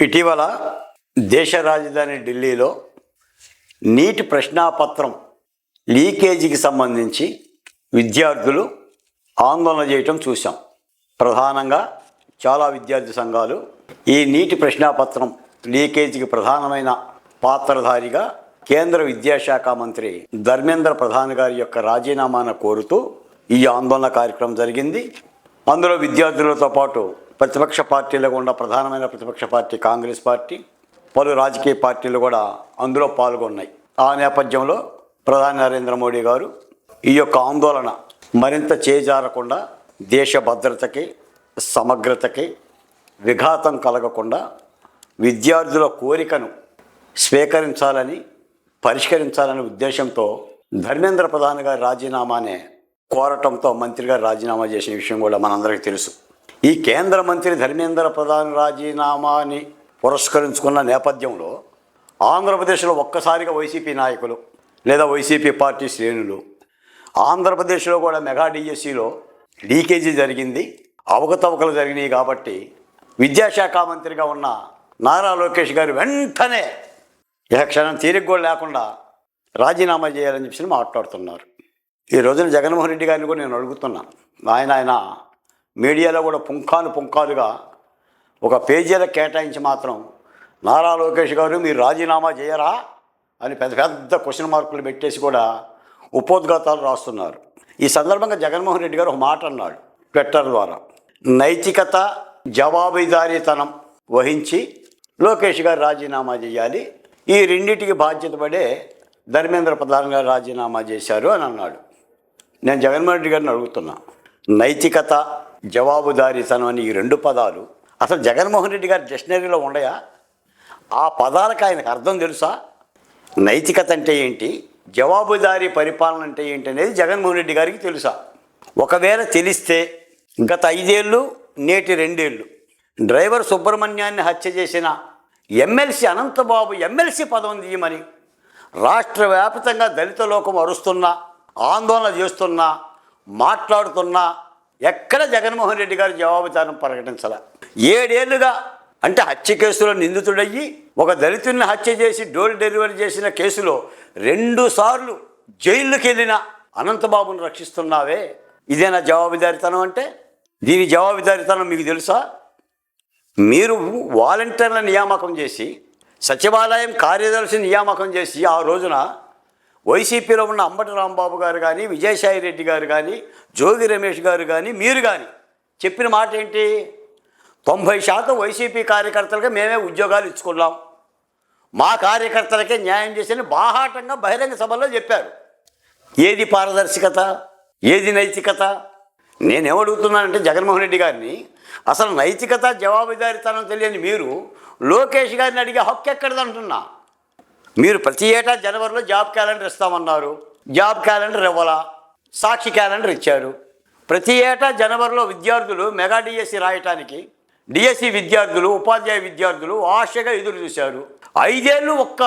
ఇటీవల దేశ రాజధాని ఢిల్లీలో నీట్ ప్రశ్నాపత్రం లీకేజీకి సంబంధించి విద్యార్థులు ఆందోళన చేయటం చూసాం. ప్రధానంగా చాలా విద్యార్థి సంఘాలు ఈ నీటి ప్రశ్నాపత్రం లీకేజీకి ప్రధానమైన పాత్రధారిగా కేంద్ర విద్యాశాఖ మంత్రి ధర్మేంద్ర ప్రధాన్ గారి యొక్క రాజీనామాను కోరుతూ ఈ ఆందోళన కార్యక్రమం జరిగింది. అందులో విద్యార్థులతో పాటు ప్రతిపక్ష పార్టీలకు ఉన్న ప్రధానమైన ప్రతిపక్ష పార్టీ కాంగ్రెస్ పార్టీ, పలు రాజకీయ పార్టీలు కూడా అందులో పాల్గొన్నాయి. ఆ నేపథ్యంలో ప్రధాని నరేంద్ర మోడీ గారు ఈ యొక్క ఆందోళన మరింత చేజారకుండా దేశ భద్రతకి సమగ్రతకి విఘాతం కలగకుండా విద్యార్థుల కోరికను స్వీకరించాలని పరిష్కరించాలనే ఉద్దేశంతో ధర్మేంద్ర ప్రధాన్ గారి రాజీనామానే కోరటంతో మంత్రి గారు రాజీనామా చేసిన విషయం కూడా మనందరికీ తెలుసు. ఈ కేంద్ర మంత్రి ధర్మేంద్ర ప్రధాన్ రాజీనామాని పురస్కరించుకున్న నేపథ్యంలో ఆంధ్రప్రదేశ్లో ఒక్కసారిగా వైసీపీ నాయకులు లేదా వైసీపీ పార్టీ శ్రేణులు ఆంధ్రప్రదేశ్లో కూడా మెగా డిఎస్సిలో లీకేజీ జరిగింది, అవకతవకలు జరిగినాయి కాబట్టి విద్యాశాఖ మంత్రిగా ఉన్న నారా లోకేష్ గారు వెంటనే క్షణం తీరిక కూడా లేకుండా రాజీనామా చేయాలని చెప్పి మాట్లాడుతున్నారు. ఈ రోజున జగన్మోహన్ రెడ్డి గారిని కూడా నేను అడుగుతున్నాను. ఆయన మీడియాలో కూడా పుంఖాలుగా ఒక పేజీల కేటాయించి మాత్రం నారా లోకేష్ గారు మీరు రాజీనామా చేయరా అని పెద్ద పెద్ద క్వశ్చన్ మార్కులు పెట్టేసి కూడా ఉపోద్ఘాతాలు రాస్తున్నారు. ఈ సందర్భంగా జగన్మోహన్ రెడ్డి గారు ఒక మాట అన్నాడు ట్విట్టర్ ద్వారా, నైతికత జవాబుదారీతనం వహించి లోకేష్ గారు రాజీనామా చేయాలి, ఈ రెండింటికి బాధ్యత పడే ధర్మేంద్ర ప్రధాన్ గారు రాజీనామా చేశారు అని అన్నాడు. నేను జగన్మోహన్ రెడ్డి గారిని అడుగుతున్నా, నైతికత జవాబుదారీతనం అని ఈ రెండు పదాలు అసలు జగన్మోహన్ రెడ్డి గారి డిక్షనరీలో ఉండయా? ఆ పదాలకు ఆయనకు అర్థం తెలుసా? నైతికత అంటే ఏంటి, జవాబుదారీ పరిపాలన అంటే ఏంటి అనేది జగన్మోహన్ రెడ్డి గారికి తెలుసా? ఒకవేళ తెలిస్తే గత 5 ఏళ్ళు నేటి 2 ఏళ్ళు డ్రైవర్ సుబ్రహ్మణ్యాన్ని హత్య చేసిన ఎమ్మెల్సీ అనంతబాబు ఎమ్మెల్సీ పదవిని తీయమని రాష్ట్ర వ్యాప్తంగా దళిత లోకం అరుస్తున్నా, ఆందోళన చేస్తున్నా, మాట్లాడుతున్నా ఎక్కడ జగన్మోహన్ రెడ్డి గారు జవాబుదారం ప్రకటించాల. 7 ఏళ్ళుగా అంటే హత్య కేసులో నిందితుడయ్యి ఒక దళితుడిని హత్య చేసి డోర్ డెలివరీ చేసిన కేసులో 2 సార్లు జైలుకి వెళ్ళిన అనంతబాబును రక్షిస్తున్నావే, ఇదేనా జవాబుదారీతనం అంటే? దీని జవాబుదారీతనం మీకు తెలుసా? మీరు వాలంటీర్ల నియామకం చేసి సచివాలయం కార్యదర్శి నియామకం చేసి ఆ రోజున వైసీపీలో ఉన్న అంబటి రాంబాబు గారు కానీ, విజయసాయి రెడ్డి గారు కానీ, జోగి రమేష్ గారు కానీ, మీరు కానీ చెప్పిన మాట ఏంటి? 90% వైసీపీ కార్యకర్తలకే మేమే ఉద్యోగాలు ఇచ్చుకున్నాం, మా కార్యకర్తలకే న్యాయం చేసి బాహాటంగా బహిరంగ సభలో చెప్పారు. ఏది పారదర్శకత, ఏది నైతికత? నేనేమడుగుతున్నానంటే జగన్మోహన్ రెడ్డి గారిని, అసలు నైతికత జవాబుదారీతనం తెలియని మీరు లోకేష్ గారిని అడిగే హక్కు ఎక్కడిదంటున్నా? మీరు ప్రతి ఏటా జనవరిలో జాబ్ క్యాలెండర్ ఇస్తామన్నారు, జాబ్ క్యాలెండర్ ఇవ్వాలా, సాక్షి క్యాలెండర్ ఇచ్చారు. ప్రతి ఏటా జనవరిలో విద్యార్థులు మెగా డిఎస్సి రాయటానికి డిఎస్సి విద్యార్థులు, ఉపాధ్యాయ విద్యార్థులు ఆశగా ఎదురు చూశారు. 5 ఏళ్ళు ఒక్క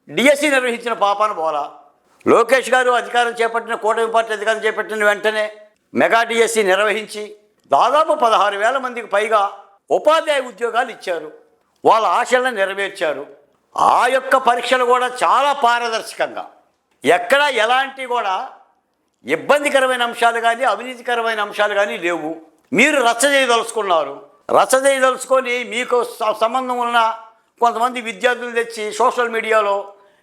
డిఎస్సి నిర్వహించిన పాపాన పోలా. లోకేష్ గారు అధికారం చేపట్టిన, కూటమి పార్టీ అధికారం చేపట్టిన వెంటనే మెగా డిఎస్సి నిర్వహించి దాదాపు 16,000 మందికి పైగా ఉపాధ్యాయ ఉద్యోగాలు ఇచ్చారు, వాళ్ళ ఆశలను నెరవేర్చారు. ఆ యొక్క పరీక్షలు కూడా చాలా పారదర్శకంగా, ఎక్కడ ఎలాంటి కూడా ఇబ్బందికరమైన అంశాలు కానీ అవినీతికరమైన అంశాలు కానీ లేవు. మీరు రచ్చ చేయదలుచుకున్నారు. రచ్చ చేయదలుచుకొని మీకు సంబంధం ఉన్న కొంతమంది విద్యార్థులు తెచ్చి సోషల్ మీడియాలో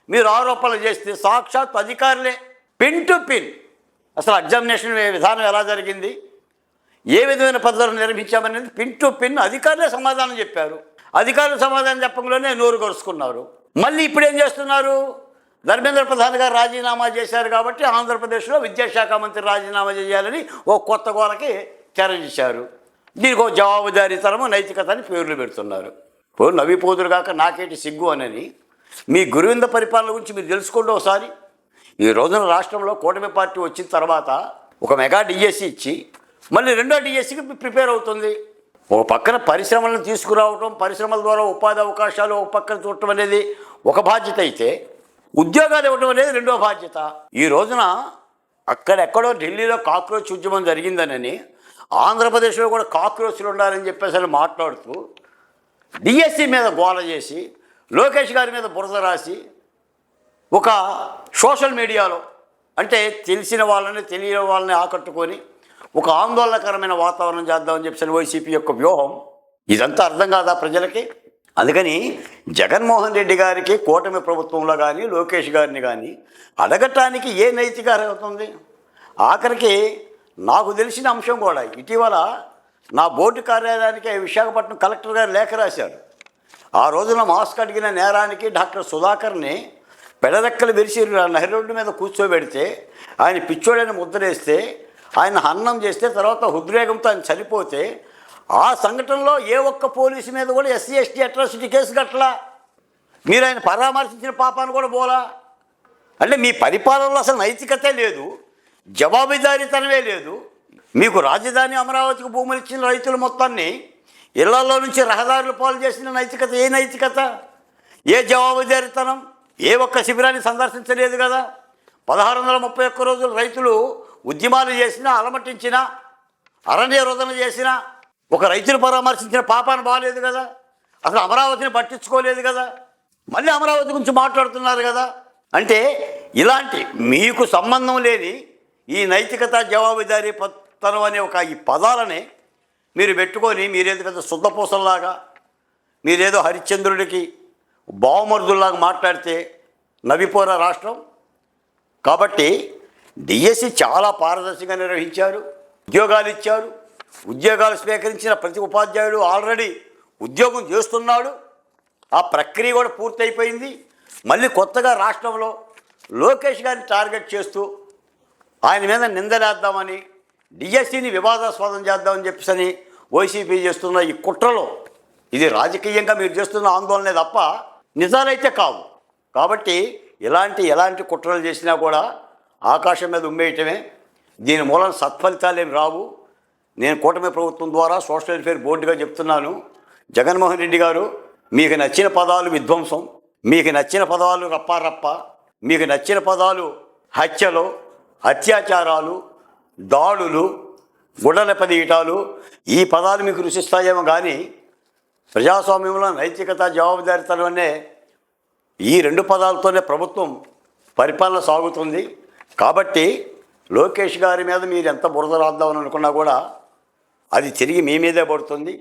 మీరు ఆరోపణలు చేస్తే సాక్షాత్ అధికారులే పిన్ టు పిన్ అసలు ఎగ్జామినేషన్ విధానం ఎలా జరిగింది, ఏ విధమైన పద్ధతులు నిర్మించామనేది పిన్ టు పిన్ అధికారులే సమాధానం చెప్పారు. అధికారులు సమాధానం చెప్పడంలోనే నోరు కరుచుకున్నారు. మళ్ళీ ఇప్పుడు ఏం చేస్తున్నారు? ధర్మేంద్ర ప్రధాన్ గారు రాజీనామా చేశారు కాబట్టి ఆంధ్రప్రదేశ్లో విద్యాశాఖ మంత్రి రాజీనామా చేయాలని ఓ కొత్త గోలకి తెరచేశారు. దీనికి ఒక జవాబుదారీతనము, నైతికత అని పేర్లు పెడుతున్నారు. ఇప్పుడు నవ్విపోదురు కాక నాకేంటి సిగ్గు అని మీ గురువింద పరిపాలన గురించి మీరు తెలుసుకోండి ఒకసారి. ఈ రోజున రాష్ట్రంలో కూటమి పార్టీ వచ్చిన తర్వాత ఒక మెగా డిఎస్సి ఇచ్చి మళ్ళీ రెండో డిఎస్సికి ప్రిపేర్ అవుతుంది. ఒక పక్కన పరిశ్రమలను తీసుకురావటం, పరిశ్రమల ద్వారా ఉపాధి అవకాశాలు ఒక పక్కన చూడటం అనేది ఒక బాధ్యత అయితే, ఉద్యోగాలు ఇవ్వటం అనేది రెండో బాధ్యత. ఈ రోజున అక్కడెక్కడో ఢిల్లీలో కాక్రోచ్ ఉద్యమం జరిగిందనని ఆంధ్రప్రదేశ్లో కూడా కాక్రోచ్లు ఉండాలని చెప్పేసి మాట్లాడుతూ డిఎస్సి మీద గోల చేసి లోకేష్ గారి మీద బురద రాసి ఒక సోషల్ మీడియాలో అంటే తెలిసిన వాళ్ళని తెలియని వాళ్ళని ఆకట్టుకొని ఒక ఆందోళనకరమైన వాతావరణం చేద్దామని చెప్పిన వైసీపీ యొక్క వ్యూహం ఇదంతా అర్థం కాదా ప్రజలకి? అందుకని జగన్మోహన్ రెడ్డి గారికి కూటమి ప్రభుత్వంలో కానీ లోకేష్ గారిని కానీ అడగటానికి ఏ నైతిక అర్హత ఉంది? ఆఖరికి నాకు తెలిసిన అంశం కూడా ఇటీవల నా బోర్డు కార్యాలయానికి విశాఖపట్నం కలెక్టర్ గారు లేఖ రాశారు. ఆ రోజున మాస్క్ అడిగిన నేరానికి డాక్టర్ సుధాకర్ని పెడరెక్కలు విరిచి నహి రోడ్డు మీద కూర్చోబెడితే ఆయన పిచ్చోడని ముద్రేస్తే ఆయన హన్నం చేస్తే తర్వాత హృద్వేగంతో ఆయన చనిపోతే ఆ సంఘటనలో ఏ ఒక్క పోలీసు మీద కూడా ఎస్సీ ఎస్టీ అట్రాసిటీ కేసు కట్టలా. మీరు ఆయన పరామర్శించిన పాపాన్ని కూడా పోలా. అంటే మీ పరిపాలనలో అసలు నైతికతే లేదు, జవాబుదారీతనమే లేదు. మీకు రాజధాని అమరావతికి భూములు ఇచ్చిన రైతులు మొత్తాన్ని ఇళ్లలో నుంచి రహదారులు పాలు చేసిన నైతికత ఏ నైతికత? ఏ జవాబుదారీతనం? ఏ ఒక్క శిబిరాన్ని సందర్శించలేదు కదా. 1631 రోజులు రైతులు ఉద్యమాలు చేసినా, అలమటించినా, అరణ్య రోదన చేసినా ఒక రైతును పరామర్శించిన పాపాన్ని బాగాలేదు కదా. అసలు అమరావతిని పట్టించుకోలేదు కదా. మళ్ళీ అమరావతి గురించి మాట్లాడుతున్నారు కదా. అంటే ఇలాంటి మీకు సంబంధం లేని ఈ నైతికత జవాబుదారీ తనం అనే ఈ పదాలని మీరు పెట్టుకొని మీరేదో పెద్ద శుద్ధపూసల్లాగా మీరేదో హరిశ్చంద్రుడికి బావమరుదుల్లాగా మాట్లాడితే నవ్విపోరా రాష్ట్రం. కాబట్టి డిఎస్సి చాలా పారదర్శకంగా నిర్వహించారు, ఉద్యోగాలు ఇచ్చారు. ఉద్యోగాలు స్వీకరించిన ప్రతి ఉపాధ్యాయుడు ఆల్రెడీ ఉద్యోగం చేస్తున్నాడు. ఆ ప్రక్రియ కూడా పూర్తయిపోయింది. మళ్ళీ కొత్తగా రాష్ట్రంలో లోకేష్ గారిని టార్గెట్ చేస్తూ ఆయన మీద నిందలేద్దామని డిఎస్సిని వివాదాస్పదం చేద్దామని చెప్పేసి వైసీపీ చేస్తున్న ఈ కుట్రలో ఇది రాజకీయంగా మీరు చేస్తున్న ఆందోళనే తప్ప నిజాలైతే కావు. కాబట్టి ఎలాంటి కుట్రలు చేసినా కూడా ఆకాశం మీద ఉమ్మేయటమే. దీని మూలం సత్ఫలితాలు ఏమి రావు. నేను కూటమి ప్రభుత్వం ద్వారా సోషల్ వెల్ఫేర్ బోర్డుగా చెప్తున్నాను, జగన్మోహన్ రెడ్డి గారు మీకు నచ్చిన పదాలు విధ్వంసం, మీకు నచ్చిన పదాలు రప్పారప్ప, మీకు నచ్చిన పదాలు హత్యలు, అత్యాచారాలు, దాడులు, గుడ్డల పదీయటాలు, ఈ పదాలు మీకు రుచిస్తాయేమో కానీ ప్రజాస్వామ్యంలో నైతికత జవాబుదారీతనం అనే ఈ 2 పదాలతోనే ప్రభుత్వం పరిపాలన సాగుతుంది. కాబట్టి లోకేష్ గారి మీద మీరు ఎంత బురద రాద్దామని అనుకున్నా కూడా అది తిరిగి మీ మీదే పడుతుంది.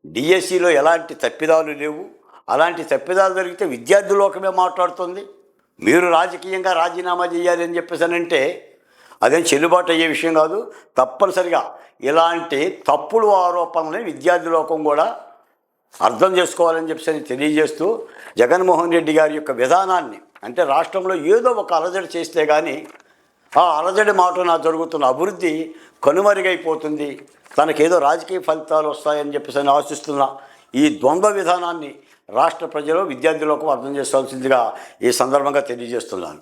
డిఎస్సిలో ఎలాంటి తప్పిదాలు లేవు. అలాంటి తప్పిదాలు జరిగితే విద్యార్థి లోకమే మాట్లాడుతుంది. మీరు రాజకీయంగా రాజీనామా చేయాలి అని చెప్పేసానంటే అదేం చెల్లుబాటు అయ్యే విషయం కాదు. తప్పనిసరిగా ఇలాంటి తప్పుడు ఆరోపణలని విద్యార్థి లోకం కూడా అర్థం చేసుకోవాలని చెప్పేసి తెలియజేస్తూ జగన్మోహన్ రెడ్డి గారి యొక్క విధానాన్ని అంటే రాష్ట్రంలో ఏదో ఒక అలజడి చేస్తే కానీ ఆ అలజడి మాటన జరుగుతున్న అభివృద్ధి కనుమరుగైపోతుంది, తనకేదో రాజకీయ ఫలితాలు వస్తాయని చెప్పేసి ఆశిస్తున్న ఈ ద్వంద్వ విధానాన్ని రాష్ట్ర ప్రజలు విద్యార్థులకు అర్థం చేసుకోవాల్సిందిగా ఈ సందర్భంగా తెలియజేస్తున్నాను.